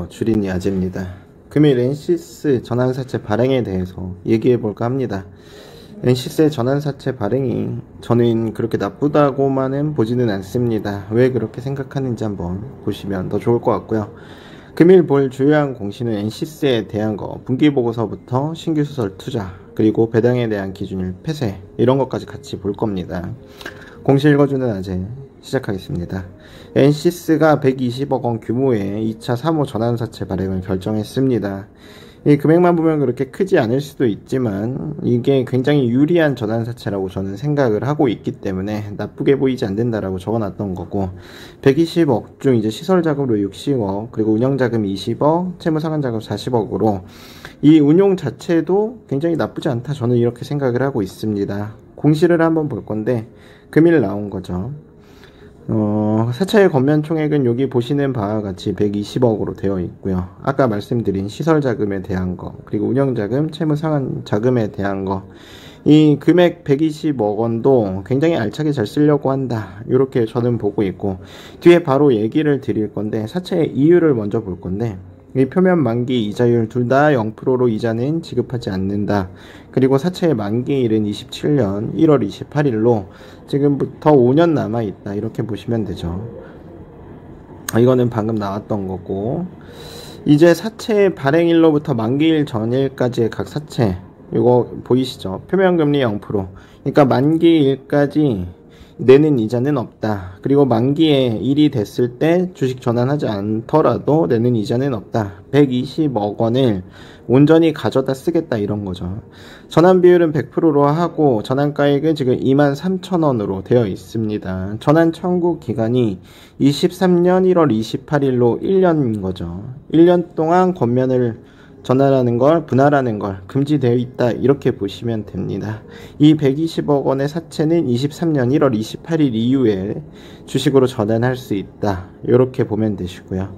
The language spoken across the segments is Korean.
주린이 아재입니다. 금일 엔시스 전환사채 발행에 대해서 얘기해 볼까 합니다. 엔시스의 전환사채 발행이 저는 그렇게 나쁘다고만은 보지는 않습니다. 왜 그렇게 생각하는지 한번 보시면 더 좋을 것 같고요. 금일 볼 주요한 공시는 엔시스에 대한 거, 분기보고서부터 신규수설 투자, 그리고 배당에 대한 기준일 폐쇄, 이런 것까지 같이 볼 겁니다. 공시 읽어주는 아재 시작하겠습니다. 엔시스가 120억 원 규모의 2차 3호 전환사채 발행을 결정했습니다. 이 금액만 보면 그렇게 크지 않을 수도 있지만 이게 굉장히 유리한 전환사채라고 저는 생각을 하고 있기 때문에 나쁘게 보이지 않는다라고 적어놨던 거고, 120억 중 이제 시설자금으로 60억, 그리고 운영자금 20억, 채무상환자금 40억으로 이 운용 자체도 굉장히 나쁘지 않다, 저는 이렇게 생각을 하고 있습니다. 공시를 한번 볼 건데 금일 나온 거죠. 사채의 건면 총액은 여기 보시는 바와 같이 120억으로 되어 있고요. 아까 말씀드린 시설자금에 대한 거, 그리고 운영자금, 채무상환자금에 대한 거, 이 금액 120억 원도 굉장히 알차게 잘 쓰려고 한다, 이렇게 저는 보고 있고, 뒤에 바로 얘기를 드릴 건데 사채의 이유를 먼저 볼 건데, 이 표면 만기 이자율 둘 다 0%로 이자는 지급하지 않는다. 그리고 사채의 만기일은 27년 1월 28일로 지금부터 5년 남아있다, 이렇게 보시면 되죠. 이거는 방금 나왔던 거고, 이제 사채 발행일로부터 만기일 전일까지의 각 사채, 이거 보이시죠? 표면금리 0%, 그러니까 만기일까지 내는 이자는 없다. 그리고 만기에 일이 됐을 때 주식 전환하지 않더라도 내는 이자는 없다. 120억 원을 온전히 가져다 쓰겠다, 이런 거죠. 전환 비율은 100%로 하고 전환가액은 지금 23,000원으로 되어 있습니다. 전환 청구 기간이 23년 1월 28일로 1년인 거죠. 1년 동안 권면을 전환하는 걸, 분할하는 걸 금지되어 있다, 이렇게 보시면 됩니다. 이 120억 원의 사채는 23년 1월 28일 이후에 주식으로 전환할 수 있다, 이렇게 보면 되시고요.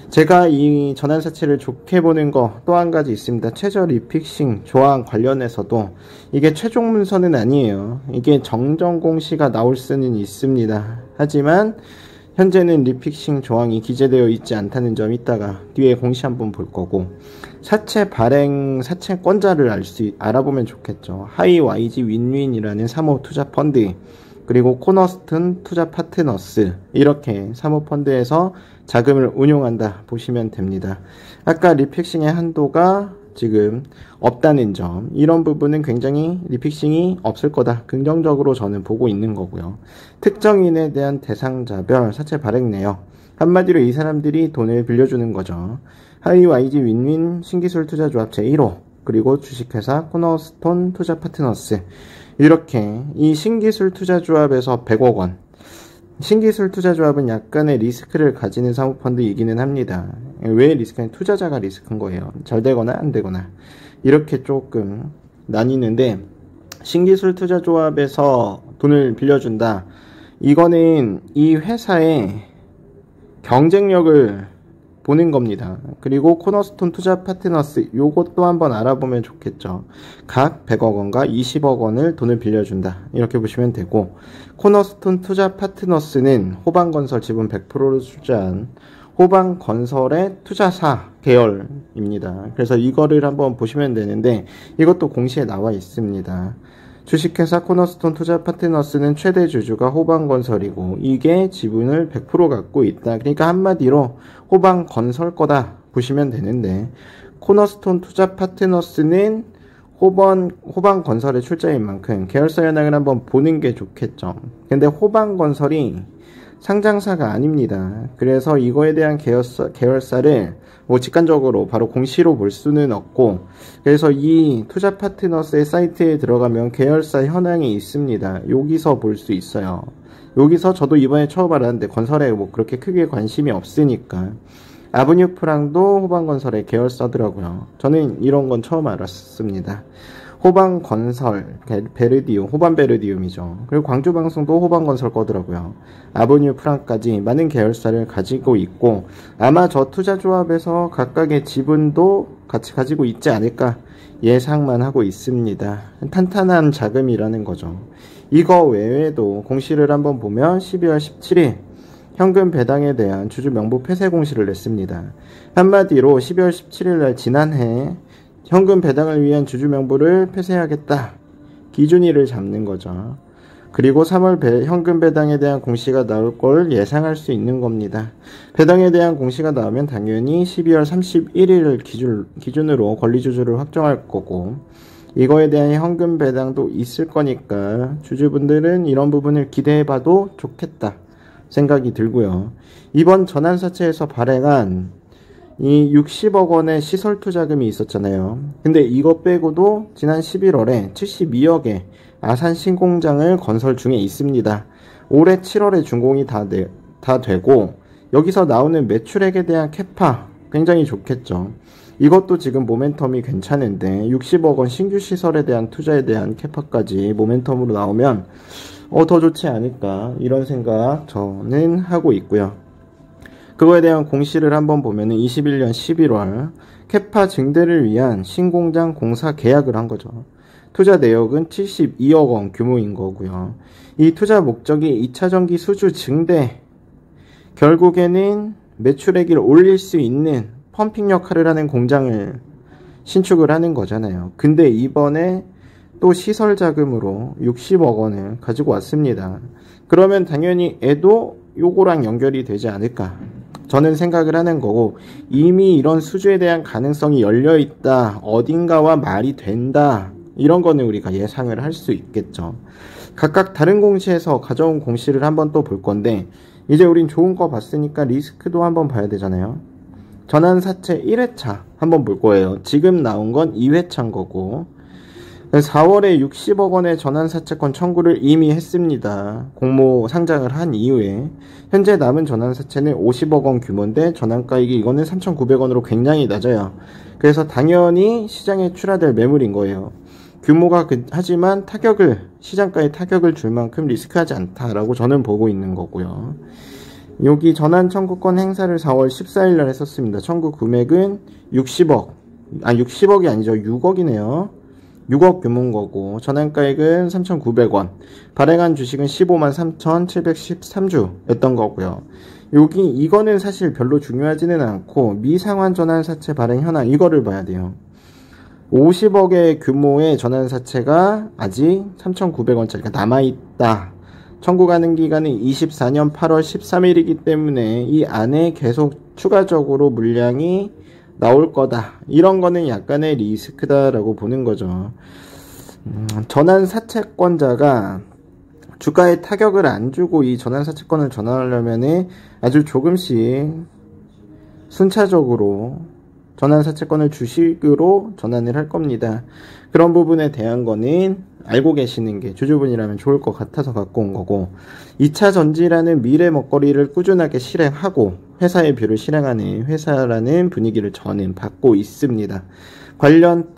제가 이 전환사채를 좋게 보는 거 또 한 가지 있습니다. 최저 리픽싱 조항 관련해서도 이게 최종 문서는 아니에요. 이게 정정 공시가 나올 수는 있습니다. 하지만 현재는 리픽싱 조항이 기재되어 있지 않다는 점, 이따가 뒤에 공시 한번 볼 거고, 사채 발행 사채권자를 알아보면 좋겠죠. 하이 YG 윈윈이라는 3호 투자 펀드, 그리고 코너스톤 투자 파트너스, 이렇게 3호 펀드에서 자금을 운용한다 보시면 됩니다. 아까 리픽싱의 한도가 지금 없다는 점, 이런 부분은 굉장히 리픽싱이 없을 거다, 긍정적으로 저는 보고 있는 거고요. 특정인에 대한 대상자별 사채 발행 내역, 한마디로 이 사람들이 돈을 빌려주는 거죠. 하이 YG 윈윈 신기술 투자조합 제1호, 그리고 주식회사 코너스톤 투자 파트너스, 이렇게 이 신기술 투자조합에서 100억 원, 신기술 투자조합은 약간의 리스크를 가지는 사모펀드이기는 합니다. 왜 리스크는? 투자자가 리스크인 거예요. 잘 되거나 안 되거나, 이렇게 조금 나뉘는데, 신기술 투자조합에서 돈을 빌려준다, 이거는 이 회사의 경쟁력을 보는 겁니다. 그리고 코너스톤 투자 파트너스, 요것도 한번 알아보면 좋겠죠. 각 100억 원과 20억 원을 돈을 빌려준다, 이렇게 보시면 되고, 코너스톤 투자 파트너스는 호방건설 지분 100%를 투자한 호방건설의 투자사 계열입니다. 그래서 이거를 한번 보시면 되는데, 이것도 공시에 나와 있습니다. 주식회사 코너스톤 투자 파트너스는 최대 주주가 호방건설이고 이게 지분을 100% 갖고 있다. 그러니까 한마디로 호방건설 거다 보시면 되는데, 코너스톤 투자 파트너스는 호방건설의 출자인 만큼 계열사 현황을 한번 보는 게 좋겠죠. 근데 호방건설이 상장사가 아닙니다. 그래서 이거에 대한 계열사를 직관적으로 바로 공시로 볼 수는 없고, 그래서 이 투자 파트너스의 사이트에 들어가면 계열사 현황이 있습니다. 여기서 볼 수 있어요. 여기서 저도 이번에 처음 알았는데, 건설에 그렇게 크게 관심이 없으니까. 아브뉴 프랑도 호방건설의 계열사더라고요. 저는 이런 건 처음 알았습니다. 호방건설, 베르디움, 호반베르디움이죠. 그리고 광주방송도 호방건설 거더라고요. 아브뉴 프랑까지 많은 계열사를 가지고 있고, 아마 저 투자조합에서 각각의 지분도 같이 가지고 있지 않을까 예상만 하고 있습니다. 탄탄한 자금이라는 거죠. 이거 외에도 공시를 한번 보면 12월 17일 현금 배당에 대한 주주 명부 폐쇄 공시를 냈습니다. 한마디로 12월 17일 날 지난해 현금 배당을 위한 주주 명부를 폐쇄하겠다. 기준일을 잡는 거죠. 그리고 3월 현금 배당에 대한 공시가 나올 걸 예상할 수 있는 겁니다. 배당에 대한 공시가 나오면 당연히 12월 31일을 기준으로 권리주주를 확정할 거고, 이거에 대한 현금 배당도 있을 거니까 주주분들은 이런 부분을 기대해봐도 좋겠다 생각이 들고요. 이번 전환사채에서 발행한 이 60억 원의 시설 투자금이 있었잖아요. 근데 이거 빼고도 지난 11월에 72억의 아산 신공장을 건설 중에 있습니다. 올해 7월에 준공이 다 되고, 여기서 나오는 매출액에 대한 캐파 굉장히 좋겠죠. 이것도 지금 모멘텀이 괜찮은데 60억 원 신규 시설에 대한 투자에 대한 캐파까지 모멘텀으로 나오면 더 좋지 않을까, 이런 생각 저는 하고 있고요. 그거에 대한 공시를 한번 보면은 21년 11월 캐파 증대를 위한 신공장 공사 계약을 한 거죠. 투자 내역은 72억 원 규모인 거고요. 이 투자 목적이 2차 전기 수주 증대, 결국에는 매출액을 올릴 수 있는 펌핑 역할을 하는 공장을 신축을 하는 거잖아요. 근데 이번에 또 시설 자금으로 60억 원을 가지고 왔습니다. 그러면 당연히 애도 요거랑 연결이 되지 않을까, 저는 생각을 하는 거고, 이미 이런 수주에 대한 가능성이 열려있다, 어딘가와 말이 된다, 이런 거는 우리가 예상을 할 수 있겠죠. 각각 다른 공시에서 가져온 공시를 한번 또 볼 건데, 이제 우린 좋은 거 봤으니까 리스크도 한번 봐야 되잖아요. 전환사채 1회차 한번 볼 거예요. 지금 나온 건 2회차인 거고, 4월에 60억 원의 전환사채권 청구를 이미 했습니다. 공모 상장을 한 이후에 현재 남은 전환사채는 50억 원 규모인데 전환가액이 이거는 3,900원으로 굉장히 낮아요. 그래서 당연히 시장에 출하될 매물인 거예요. 규모가 하지만 시장가에 타격을 줄 만큼 리스크하지 않다라고 저는 보고 있는 거고요. 여기 전환 청구권 행사를 4월 14일 날 했었습니다. 청구 금액은 60억이 아니죠. 6억이네요. 6억 규모인 거고, 전환가액은 3,900원, 발행한 주식은 15만 3,713주였던 거고요. 이거는 사실 별로 중요하지는 않고, 미상환 전환사채 발행 현황, 이거를 봐야 돼요. 50억의 규모의 전환사채가 아직 3,900원짜리가 남아있다. 청구 가능 기간은 24년 8월 13일이기 때문에 이 안에 계속 추가적으로 물량이 나올 거다. 이런 거는 약간의 리스크다라고 보는 거죠. 전환사채권자가 주가에 타격을 안 주고 이 전환사채권을 전환하려면 아주 조금씩 순차적으로 전환사채권을 주식으로 전환을 할 겁니다. 그런 부분에 대한 거는 알고 계시는 게 주주분이라면 좋을 것 같아서 갖고 온 거고, 2차 전지라는 미래 먹거리를 꾸준하게 실행하고 회사의 뷰를 실행하는 회사라는 분위기를 저는 받고 있습니다. 관련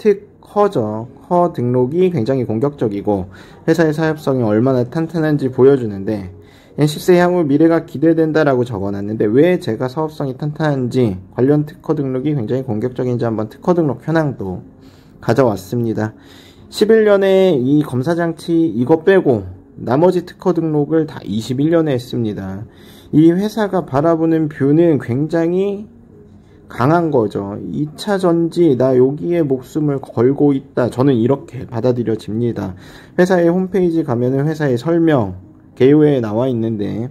허 등록이 굉장히 공격적이고 회사의 사업성이 얼마나 탄탄한지 보여주는데, NC세 향후 미래가 기대된다라고 적어놨는데 왜 제가 사업성이 탄탄한지, 관련 특허 등록이 굉장히 공격적인지 한번 특허 등록 현황도 가져왔습니다. 11년에 이 검사장치 이거 빼고 나머지 특허 등록을 다 21년에 했습니다. 이 회사가 바라보는 뷰는 굉장히 강한 거죠. 2차 전지, 나 여기에 목숨을 걸고 있다. 저는 이렇게 받아들여집니다. 회사의 홈페이지 가면은 회사의 설명, 개요에 나와 있는데,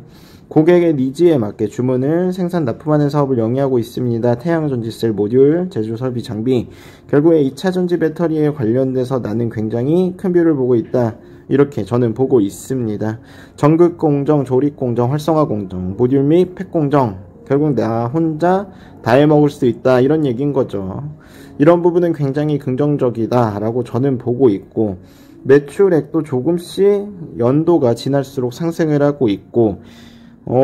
고객의 니즈에 맞게 주문을 생산 납품하는 사업을 영위하고 있습니다. 태양전지셀 모듈, 제조 설비 장비. 결국에 2차 전지 배터리에 관련돼서 나는 굉장히 큰 뷰를 보고 있다. 이렇게 저는 보고 있습니다. 전극 공정, 조립 공정, 활성화 공정, 모듈 및 팩 공정. 결국 나 혼자 다 해먹을 수 있다. 이런 얘기인 거죠. 이런 부분은 굉장히 긍정적이다 라고 저는 보고 있고, 매출액도 조금씩 연도가 지날수록 상승을 하고 있고,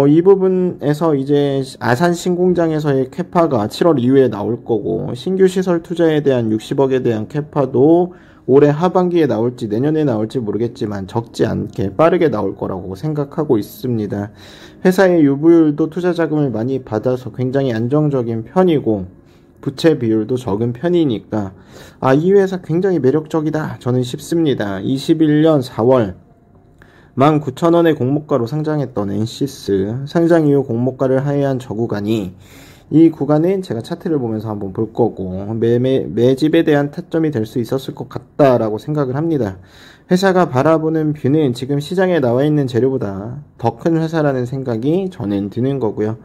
이 부분에서 이제 아산 신공장에서의 캐파가 7월 이후에 나올 거고, 신규 시설 투자에 대한 60억에 대한 캐파도 올해 하반기에 나올지 내년에 나올지 모르겠지만 적지 않게 빠르게 나올 거라고 생각하고 있습니다. 회사의 유보율도 투자 자금을 많이 받아서 굉장히 안정적인 편이고, 부채 비율도 적은 편이니까 이 회사 굉장히 매력적이다 저는 싶습니다. 21년 4월 19,000원의 공모가로 상장했던 NC스 상장 이후 공모가를 하회한 저 구간이 이 구간은 제가 차트를 보면서 한번 볼 거고 매집에 대한 타점이 될 수 있었을 것 같다라고 생각을 합니다. 회사가 바라보는 뷰는 지금 시장에 나와 있는 재료보다 더 큰 회사라는 생각이 저는 드는 거고요.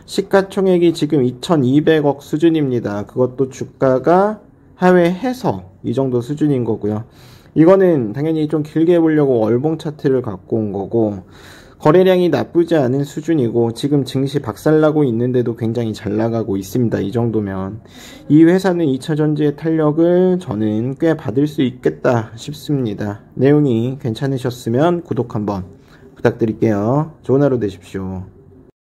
시가총액이 지금 2,200억 수준입니다. 그것도 주가가 하회해서 이 정도 수준인 거고요. 이거는 당연히 좀 길게 보려고 월봉 차트를 갖고 온 거고, 거래량이 나쁘지 않은 수준이고 지금 증시 박살나고 있는데도 굉장히 잘 나가고 있습니다. 이 정도면 이 회사는 2차전지의 탄력을 저는 꽤 받을 수 있겠다 싶습니다. 내용이 괜찮으셨으면 구독 한번 부탁드릴게요. 좋은 하루 되십시오.